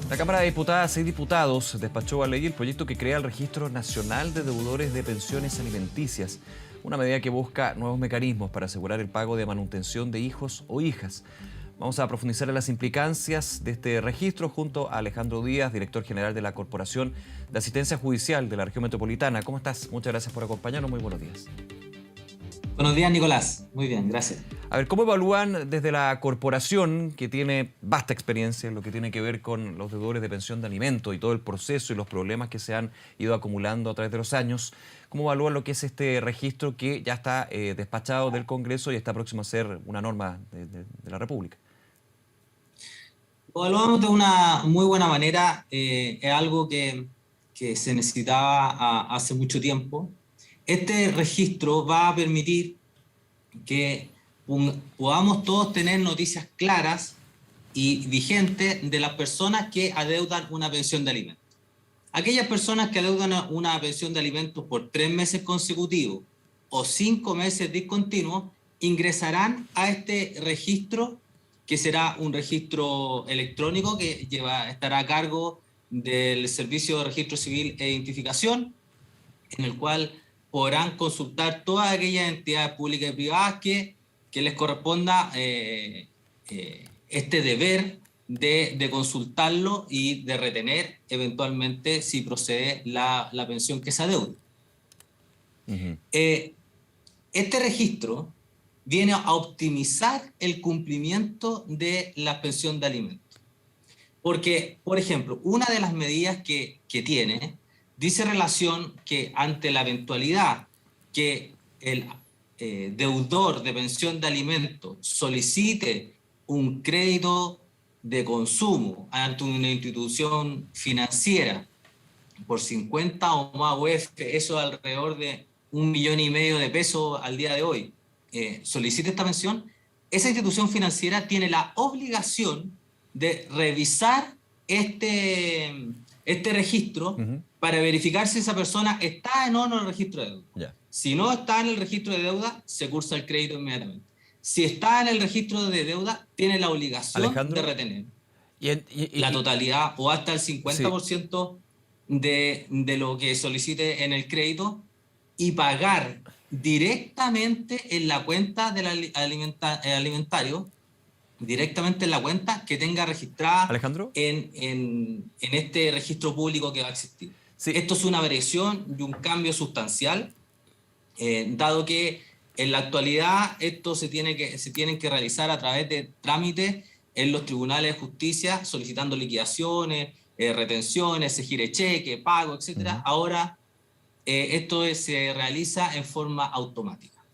La Cámara de Diputadas y Diputados despachó a ley el proyecto que crea el Registro Nacional de Deudores de Pensiones Alimenticias, una medida que busca nuevos mecanismos para asegurar el pago de manutención de hijos o hijas. Vamos a profundizar en las implicancias de este registro junto a Alejandro Díaz, director general de la Corporación de Asistencia Judicial de la Región Metropolitana. ¿Cómo estás? Muchas gracias por acompañarnos. Muy buenos días. Buenos días, Nicolás. Muy bien, gracias. A ver, ¿cómo evalúan desde la corporación, que tiene vasta experiencia en lo que tiene que ver con los deudores de pensión de alimentos y todo el proceso y los problemas que se han ido acumulando a través de los años, cómo evalúan lo que es este registro que ya está despachado del Congreso y está próximo a ser una norma de la República? Lo evaluamos de una muy buena manera. Es algo que se necesitaba hace mucho tiempo. Este registro va a permitir que podamos todos tener noticias claras y vigentes de las personas que adeudan una pensión de alimentos. Aquellas personas que adeudan una pensión de alimentos por 3 meses consecutivos o 5 meses discontinuos ingresarán a este registro, que será un registro electrónico que estará a cargo del Servicio de Registro Civil e Identificación, en el cual podrán consultar todas aquellas entidades públicas y privadas que les corresponda este deber de consultarlo y de retener eventualmente si procede la pensión que se adeuda. Este registro viene a optimizar el cumplimiento de la pensión de alimentos. Porque, por ejemplo, una de las medidas que tiene dice relación que ante la eventualidad que el deudor de pensión de alimentos solicite un crédito de consumo ante una institución financiera por 50 o más UF, eso alrededor de 1,5 millones de pesos al día de hoy, solicite esta pensión, esa institución financiera tiene la obligación de revisar este registro para verificar si esa persona está o no en el registro de deuda. Si no está en el registro de deuda, se cursa el crédito inmediatamente. Si está en el registro de deuda, tiene la obligación, Alejandro, de retener la totalidad o hasta el 50% de lo que solicite en el crédito y pagar directamente en la cuenta del alimentario, directamente en la cuenta que tenga registrada, Alejandro, en este registro público que va a existir. Sí. Esto es una variación y un cambio sustancial, dado que en la actualidad esto se tienen que realizar a través de trámites en los tribunales de justicia, solicitando liquidaciones, retenciones, se gire cheque, pago, etc. Ahora esto se realiza en forma automática.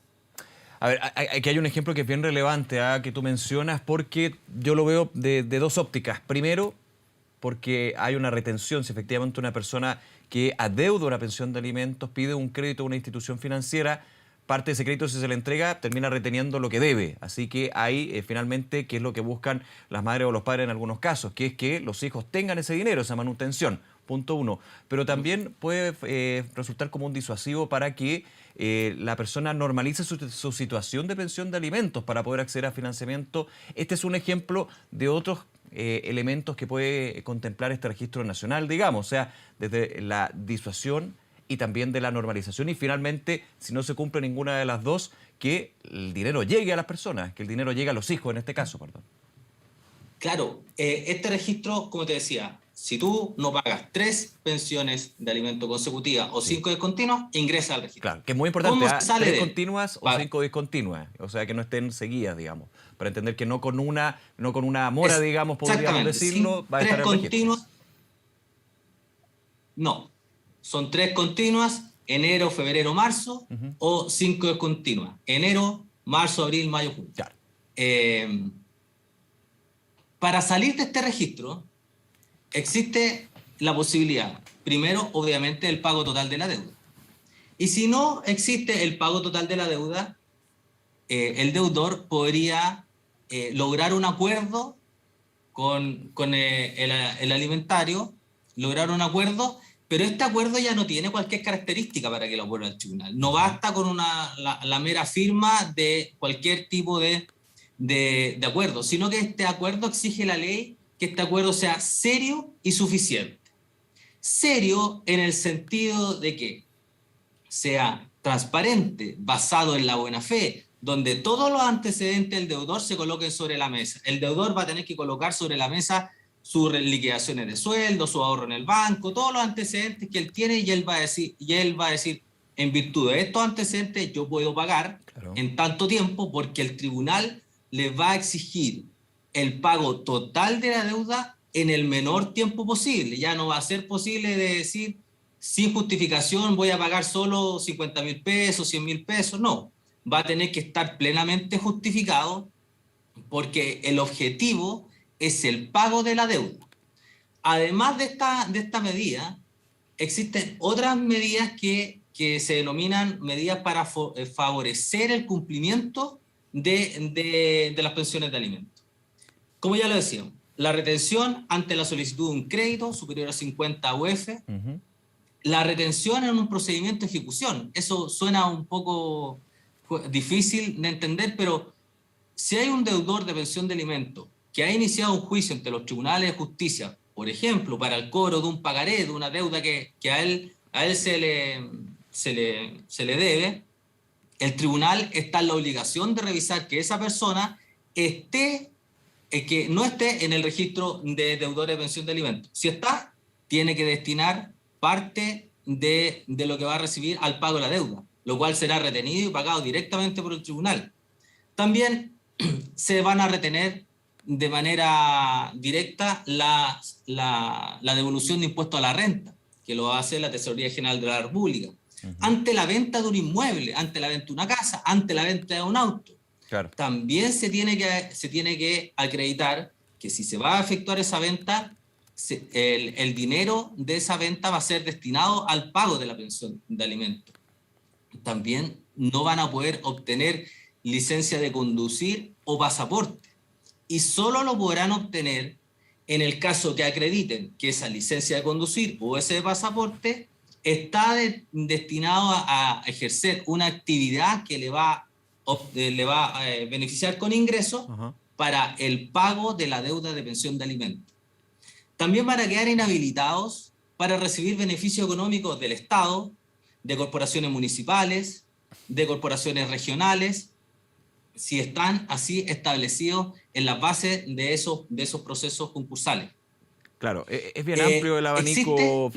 A ver, aquí hay un ejemplo que es bien relevante que tú mencionas, porque yo lo veo de dos ópticas. Primero, porque hay una retención. Si efectivamente una persona que adeuda una pensión de alimentos pide un crédito a una institución financiera, parte de ese crédito, si se le entrega, termina reteniendo lo que debe. Así que ahí, finalmente, ¿qué es lo que buscan las madres o los padres en algunos casos? Que es que los hijos tengan ese dinero, esa manutención. Punto uno. Pero también puede resultar como un disuasivo para que la persona normalice su situación de pensión de alimentos para poder acceder a financiamiento. Este es un ejemplo de otros elementos que puede contemplar este registro nacional, digamos, o sea, desde la disuasión y también de la normalización, y finalmente, si no se cumple ninguna de las dos, que el dinero llegue a las personas, que el dinero llegue a los hijos en este caso, perdón. Claro, este registro, como te decía, si tú no pagas 3 pensiones de alimento consecutivas o 5 discontinuas, ingresa al registro. Claro, que es muy importante, 3 continuas o 5 discontinuas, o sea, que no estén seguidas, digamos, para entender que no con una mora, digamos, podríamos decirlo, va a estar en el registro. No, son 3 continuas, enero, febrero, marzo, o 5 discontinuas, enero, marzo, abril, mayo, junio. Claro. Para salir de este registro, existe la posibilidad, primero, obviamente, del pago total de la deuda. Y si no existe el pago total de la deuda, el deudor podría lograr un acuerdo con el alimentario, lograr un acuerdo, pero este acuerdo ya no tiene cualquier característica para que lo apruebe el tribunal. No basta con la mera firma de cualquier tipo de acuerdo, sino que este acuerdo exige la ley que este acuerdo sea serio y suficiente. Serio en el sentido de que sea transparente, basado en la buena fe, donde todos los antecedentes del deudor se coloquen sobre la mesa. El deudor va a tener que colocar sobre la mesa sus liquidaciones de sueldo, su ahorro en el banco, todos los antecedentes que él tiene, y él va a decir, en virtud de estos antecedentes yo puedo pagar en tanto tiempo, porque el tribunal le va a exigir el pago total de la deuda en el menor tiempo posible. Ya no va a ser posible de decir, sin justificación voy a pagar solo 50.000 pesos, 100.000 pesos. No, va a tener que estar plenamente justificado, porque el objetivo es el pago de la deuda. Además de esta medida, existen otras medidas que se denominan medidas para favorecer el cumplimiento de las pensiones de alimentos. Como ya lo decíamos, la retención ante la solicitud de un crédito superior a 50 UF, la retención en un procedimiento de ejecución. Eso suena un poco difícil de entender, pero si hay un deudor de pensión de alimentos que ha iniciado un juicio ante los tribunales de justicia, por ejemplo, para el cobro de un pagaré, de una deuda que a él se le debe, el tribunal está en la obligación de revisar que esa persona que no esté en el registro de deudores de pensión de alimentos. Si está, tiene que destinar parte de lo que va a recibir al pago de la deuda, lo cual será retenido y pagado directamente por el tribunal. También se van a retener de manera directa la devolución de impuesto a la renta, que lo hace la Tesorería General de la República, ante la venta de un inmueble, ante la venta de una casa, ante la venta de un auto. Claro. También se tiene que acreditar que si se va a efectuar esa venta, el dinero de esa venta va a ser destinado al pago de la pensión de alimentos. También no van a poder obtener licencia de conducir o pasaporte, y solo lo podrán obtener en el caso que acrediten que esa licencia de conducir o ese pasaporte está destinado a ejercer una actividad que le va a beneficiar con ingresos para el pago de la deuda de pensión de alimentos. También van a quedar inhabilitados para recibir beneficios económicos del Estado, de corporaciones municipales, de corporaciones regionales, si están así establecidos en la base de esos procesos concursales. Claro, es bien amplio el abanico,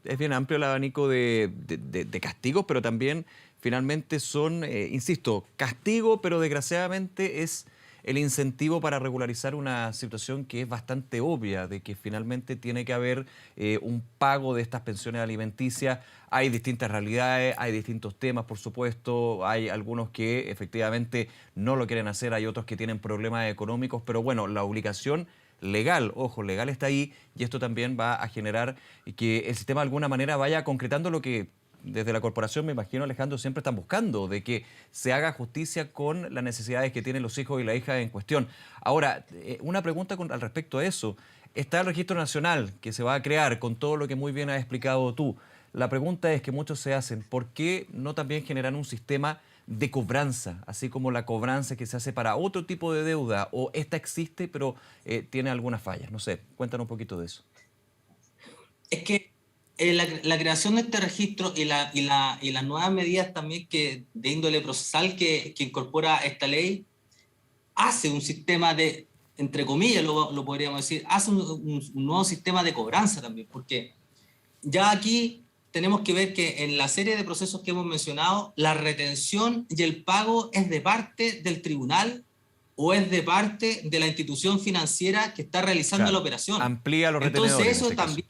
es bien amplio el abanico de castigos, pero también finalmente son, insisto, castigo, pero desgraciadamente es el incentivo para regularizar una situación que es bastante obvia, de que finalmente tiene que haber un pago de estas pensiones alimenticias. Hay distintas realidades, hay distintos temas, por supuesto, hay algunos que efectivamente no lo quieren hacer, hay otros que tienen problemas económicos, pero bueno, la obligación legal, ojo, legal está ahí, y esto también va a generar que el sistema de alguna manera vaya concretando lo que desde la corporación, me imagino, Alejandro, siempre están buscando, de que se haga justicia con las necesidades que tienen los hijos y la hija en cuestión. Ahora, una pregunta al respecto a eso. Está el registro nacional que se va a crear con todo lo que muy bien has explicado tú. La pregunta es que muchos se hacen, ¿por qué no también generar un sistema de cobranza, así como la cobranza que se hace para otro tipo de deuda? ¿O esta existe pero tiene algunas fallas? No sé, cuéntanos un poquito de eso. Es que la creación de este registro y las nuevas medidas también de índole procesal que incorpora esta ley hace un sistema de, entre comillas lo podríamos decir, hace un nuevo sistema de cobranza también, porque ya aquí tenemos que ver que en la serie de procesos que hemos mencionado, la retención y el pago es de parte del tribunal o es de parte de la institución financiera que está realizando la operación. Amplía los retenedores. Entonces eso también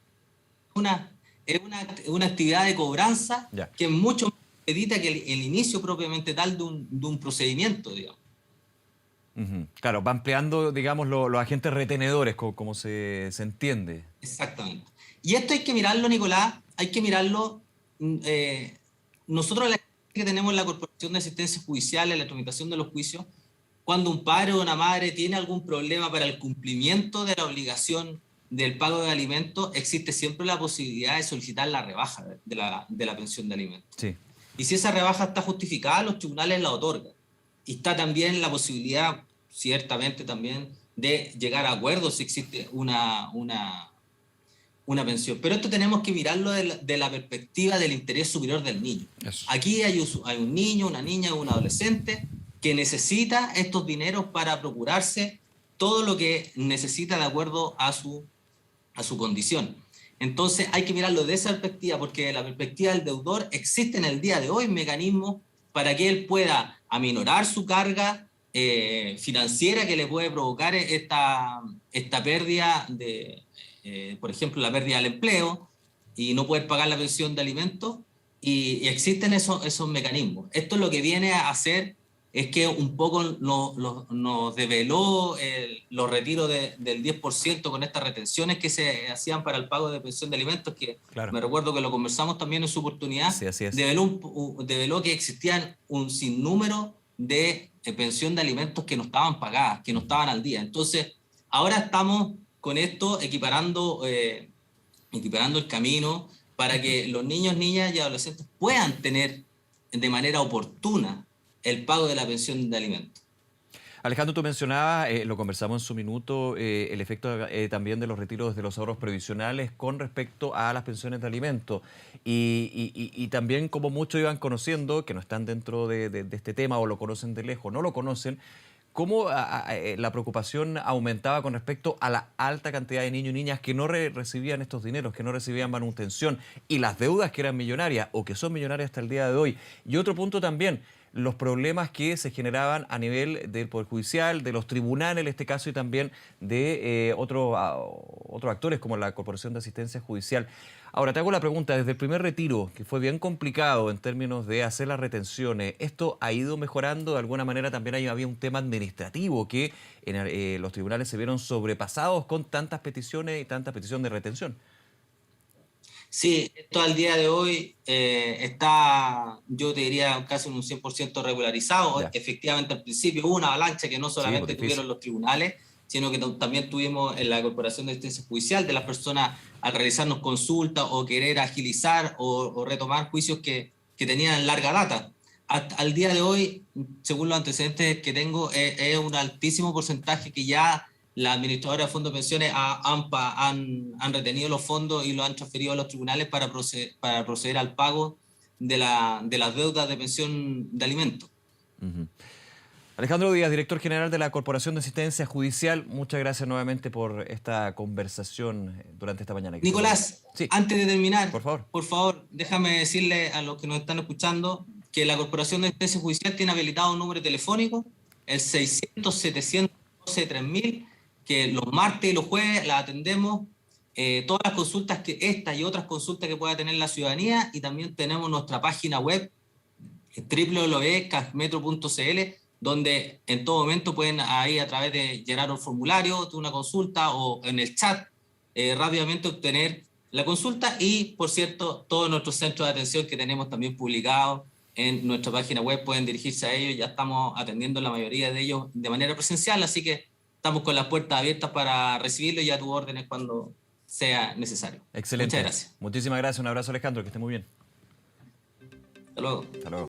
es una actividad de cobranza que mucho evita que el inicio propiamente tal de un procedimiento, digamos. Claro, va ampliando, digamos, los agentes retenedores, como se entiende. Exactamente. Y esto hay que mirarlo, Nicolás, hay que mirarlo. Nosotros que tenemos la Corporación de Asistencia Judicial en la tramitación de los juicios, cuando un padre o una madre tiene algún problema para el cumplimiento de la obligación del pago de alimentos, existe siempre la posibilidad de solicitar la rebaja de la pensión de alimentos. Sí. Y si esa rebaja está justificada, los tribunales la otorgan. Y está también la posibilidad, ciertamente también, de llegar a acuerdos si existe una pensión. Pero esto tenemos que mirarlo de la perspectiva del interés superior del niño. Eso. Aquí hay un niño, una niña, un adolescente que necesita estos dineros para procurarse todo lo que necesita de acuerdo a su condición. Entonces hay que mirarlo de esa perspectiva, porque de la perspectiva del deudor existen en el día de hoy mecanismos para que él pueda aminorar su carga financiera que le puede provocar esta pérdida por ejemplo, la pérdida del empleo y no poder pagar la pensión de alimentos, y existen esos mecanismos. Esto lo que viene a hacer es que un poco nos develó los retiros del 10% con estas retenciones que se hacían para el pago de pensión de alimentos, que Claro. me recuerdo que lo conversamos también en su oportunidad. Sí, así es. Develó que existían un sinnúmero de pensión de alimentos que no estaban pagadas, que no estaban al día. Entonces, ahora estamos con esto equiparando el camino para que los niños, niñas y adolescentes puedan tener de manera oportuna el pago de la pensión de alimentos. Alejandro, tú mencionabas, lo conversamos en su minuto, el efecto también de los retiros de los ahorros previsionales con respecto a las pensiones de alimentos. Y también como muchos iban conociendo, que no están dentro de este tema o lo conocen de lejos, no lo conocen, cómo la preocupación aumentaba con respecto a la alta cantidad de niños y niñas que no recibían estos dineros, que no recibían manutención, y las deudas que eran millonarias o que son millonarias hasta el día de hoy. Y otro punto también, los problemas que se generaban a nivel del Poder Judicial, de los tribunales en este caso, y también de otros actores como la Corporación de Asistencia Judicial. Ahora, te hago la pregunta, desde el primer retiro, que fue bien complicado en términos de hacer las retenciones, ¿esto ha ido mejorando? De alguna manera también había un tema administrativo que los tribunales se vieron sobrepasados con tantas peticiones y tanta petición de retención. Sí, esto al día de hoy está, yo te diría, casi un 100% regularizado. Ya. Efectivamente, al principio hubo una avalancha que no Sí, pues solamente difícil. tuvieron los tribunales, sino que también tuvimos en la Corporación de Asistencia Judicial de las personas al realizarnos consultas o querer agilizar o retomar juicios que tenían larga data. Al día de hoy, según los antecedentes que tengo, es un altísimo porcentaje que ya la administradora de fondos de pensiones han retenido los fondos y los han transferido a los tribunales para proceder al pago de las deudas de pensión de alimentos. Uh-huh. Alejandro Díaz, director general de la Corporación de Asistencia Judicial, muchas gracias nuevamente por esta conversación durante esta mañana. Nicolás, sí, antes de terminar, por favor, déjame decirle a los que nos están escuchando que la Corporación de Asistencia Judicial tiene habilitado un número telefónico, el 600-712-3000, que los martes y los jueves la atendemos, todas las consultas que esta y otras consultas que pueda tener la ciudadanía, y también tenemos nuestra página web www.casmetro.cl, donde en todo momento pueden ahí a través de llenar un formulario de una consulta o en el chat rápidamente obtener la consulta. Y por cierto, todos nuestros centros de atención que tenemos también publicados en nuestra página web pueden dirigirse a ellos. Ya estamos atendiendo la mayoría de ellos de manera presencial, así que estamos con las puertas abiertas para recibirlos y a tus órdenes cuando sea necesario. Excelente. Muchas gracias. Muchísimas gracias. Un abrazo, Alejandro. Que esté muy bien. Hasta luego. Hasta luego.